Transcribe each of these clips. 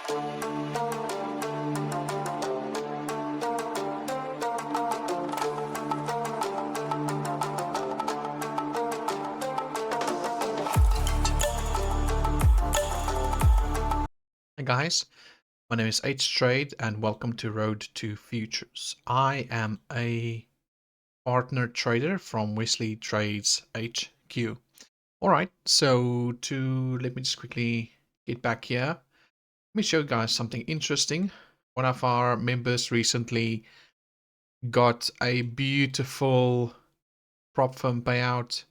Hi guys, my name is HTrade and welcome to Road to Futures. I am a partner trader from Wesley Trades HQ. Alright, so let me just quickly get back here. Let me show you guys something interesting. One of our members recently got a beautiful prop firm payout.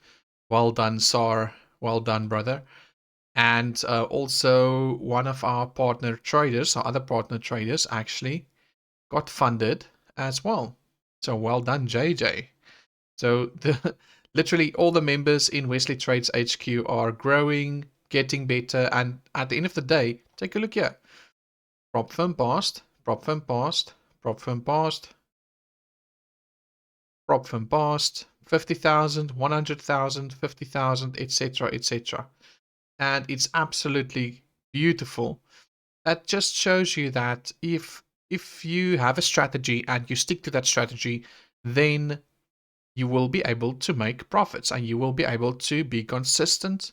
Well done, Sar. Well done, brother. And also one of our partner traders, our other partner traders actually got funded as well. So well done, JJ. So literally all the members in Wesley Trades HQ are growing, getting better, and at the end of the day, take a look here. Prop firm passed, prop firm passed, prop firm passed, prop firm passed, 50,000, 100,000, 50,000, etc., etc. And it's absolutely beautiful. That just shows you that if you have a strategy and you stick to that strategy, then you will be able to make profits and you will be able to be consistent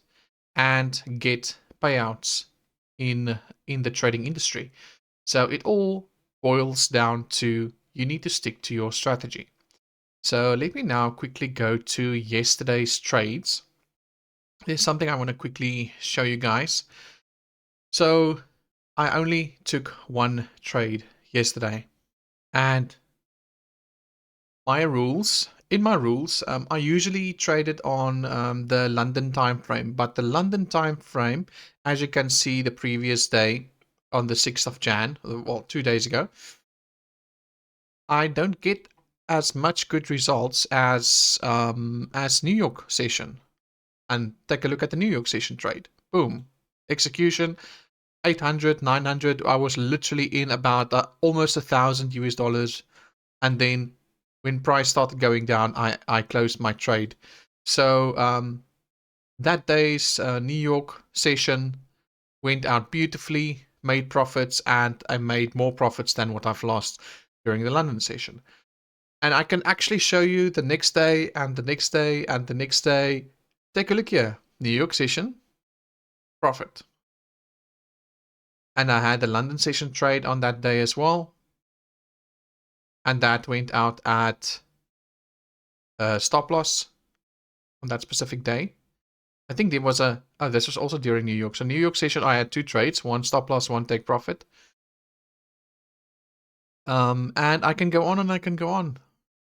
and get payouts in the trading industry. So it all boils down to you need to stick to your strategy. So let me now quickly go to yesterday's trades. There's something I want to quickly show you guys. So I only took one trade yesterday, and in my rules, I usually trade it on the London time frame, but the London time frame, as you can see, the previous day on the 6th of Jan, well, 2 days ago, I don't get as much good results as New York session. And take a look at the New York session trade. Boom, execution 800, 900. I was literally in about almost $1,000 US, and then when price started going down, I closed my trade. So that day's New York session went out beautifully, made profits, and I made more profits than what I've lost during the London session. And I can actually show you the next day and the next day and the next day. Take a look here. New York session, profit. And I had the London session trade on that day as well. And that went out at stop loss on that specific day. I think there was this was also during New York. So New York session, I had two trades, one stop loss, one take profit. And I can go on and I can go on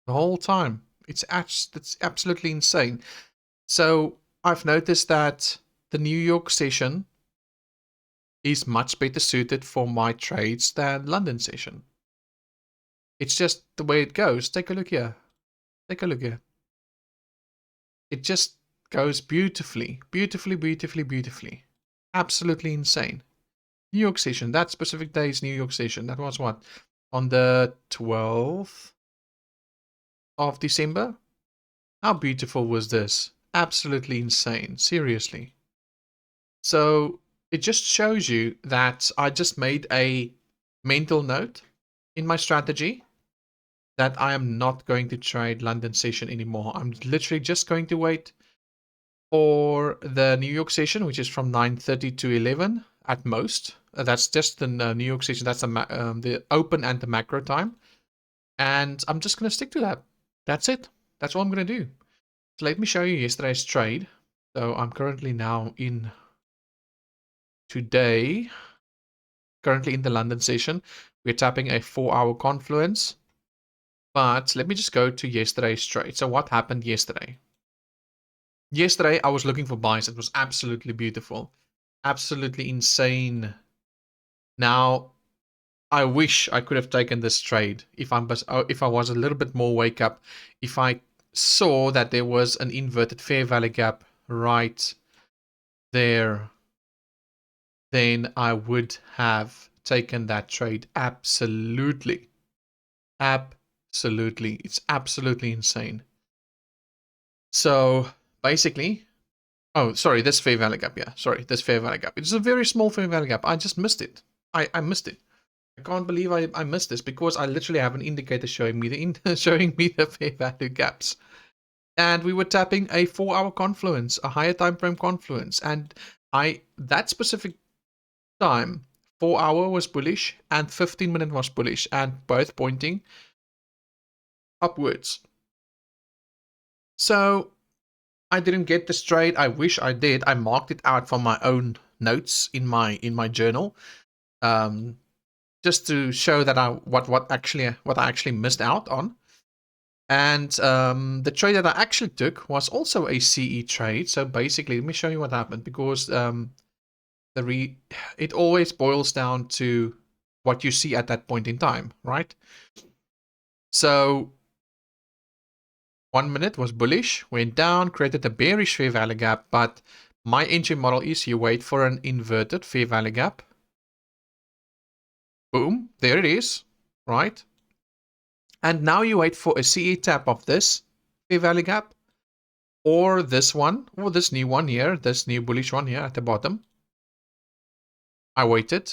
the whole time. It's absolutely insane. So I've noticed that the New York session is much better suited for my trades than London session. It's just the way it goes. Take a look here. Take a look here. It just goes beautifully, beautifully, beautifully, beautifully. Absolutely insane. New York session, that specific day's New York session, that was what? On the 12th of December? How beautiful was this? Absolutely insane, seriously. So it just shows you that I just made a mental note in my strategy that I am not going to trade London session anymore. I'm literally just going to wait for the New York session, which is from 9:30 to 11 at most. That's just the New York session. That's the open and the macro time. And I'm just going to stick to that. That's it. That's all I'm going to do. So let me show you yesterday's trade. So I'm currently now in today, currently in the London session. We're tapping a 4-hour confluence. But let me just go to yesterday's trade. So what happened yesterday? Yesterday, I was looking for buys. It was absolutely beautiful. Absolutely insane. Now, I wish I could have taken this trade if I was a little bit more wake up. If I saw that there was an inverted fair value gap right there, then I would have taken that trade. Absolutely. Absolutely. It's absolutely insane. So basically, oh, sorry, this fair value gap. Yeah, sorry, this fair value gap. It's a very small fair value gap. I just missed it. I missed it. I can't believe I missed this because I literally have an indicator showing me showing me the fair value gaps. And we were tapping a 4-hour confluence, a higher time frame confluence, and that specific time, 4-hour was bullish and 15-minute was bullish, and both pointing upwards. So I didn't get this trade. I wish I did. I marked it out from my own notes in my journal, just to show that what I actually missed out on. And the trade that I actually took was also a CE trade. So basically, let me show you what happened, because it always boils down to what you see at that point in time, right? So 1 minute was bullish, went down, created a bearish fair value gap, but my entry model is you wait for an inverted fair value gap. Boom, there it is, right? And now you wait for a CE tap of this fair value gap, or this one, or this new one here, this new bullish one here at the bottom. I waited,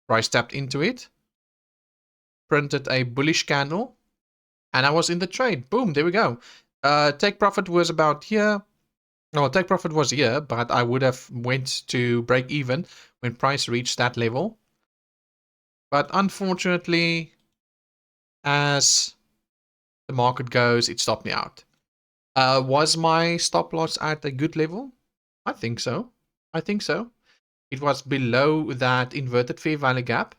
price tapped into it, printed a bullish candle, and I was in the trade. Boom, there we go. Take profit was about here. No, take profit was here, but I would have went to break even when price reached that level. But unfortunately, as the market goes, it stopped me out. Was my stop loss at a good level? I think so. I think so. It was below that inverted fair value gap.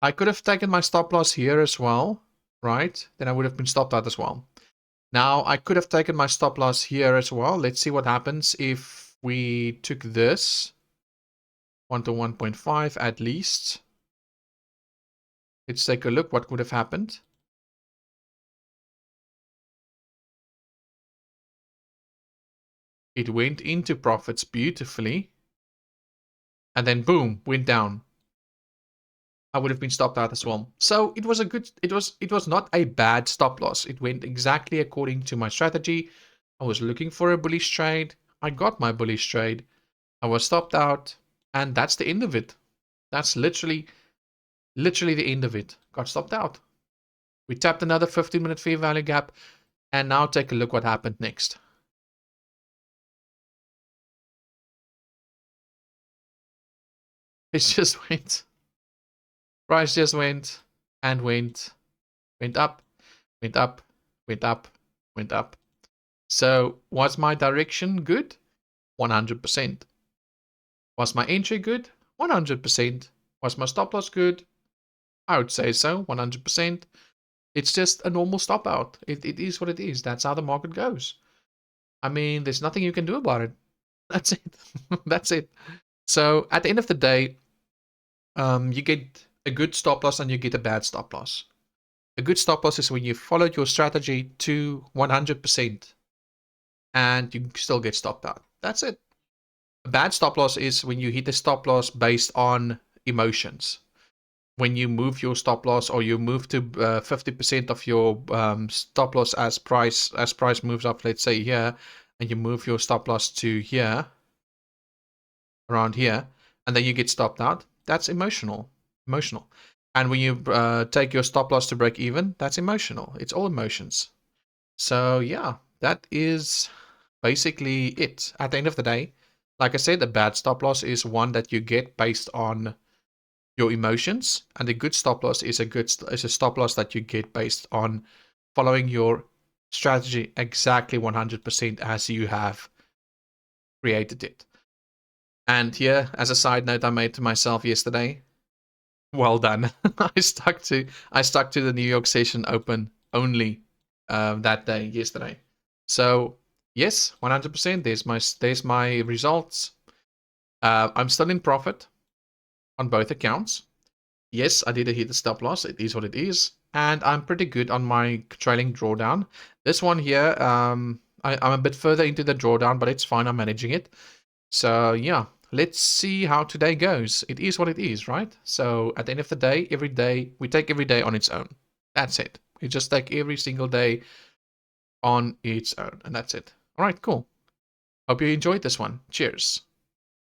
I could have taken my stop loss here as well, right? Then I would have been stopped out as well. Now, I could have taken my stop loss here as well. Let's see what happens if we took this 1 to 1.5 at least. Let's take a look what would have happened. It went into profits beautifully. And then boom, went down. I would have been stopped out as well. So it was a good, it was not a bad stop loss. It went exactly according to my strategy. I was looking for a bullish trade. I got my bullish trade. I was stopped out, and that's the end of it. That's literally the end of it. Got stopped out. We tapped another 15-minute fair value gap, and now take a look what happened next. It just went. Price just went and went up, went up, went up, went up. So was my direction good? 100%. Was my entry good? 100%. Was my stop loss good? I would say so, 100%. It's just a normal stop out. It is what it is. That's how the market goes. I mean, there's nothing you can do about it. That's it. That's it. So at the end of the day, you get a good stop loss and you get a bad stop loss. A good stop loss is when you followed your strategy to 100% and you still get stopped out. That's it. A bad stop loss is when you hit a stop loss based on emotions. When you move your stop loss, or you move to 50% of your stop loss as price moves up, let's say here, and you move your stop loss to here, around here, and then you get stopped out, that's emotional. And when you take your stop loss to break even, that's emotional. It's all emotions. So yeah, that is basically it. At the end of the day, like I said, a bad stop loss is one that you get based on your emotions, and a good stop loss is a stop loss that you get based on following your strategy exactly 100% as you have created it. And here, as a side note I made to myself yesterday, well done. I stuck to the New York session open only that day yesterday. So yes, 100%. There's my results. I'm still in profit on both accounts. Yes, I did hit the stop loss. It is what it is. And I'm pretty good on my trailing drawdown. This one here, I'm a bit further into the drawdown, but it's fine. I'm managing it. So yeah, let's see how today goes. It is what it is, right? So at the end of the day, we take every day on its own. That's it. We just take every single day on its own, and that's it. All right, cool. Hope you enjoyed this one. Cheers.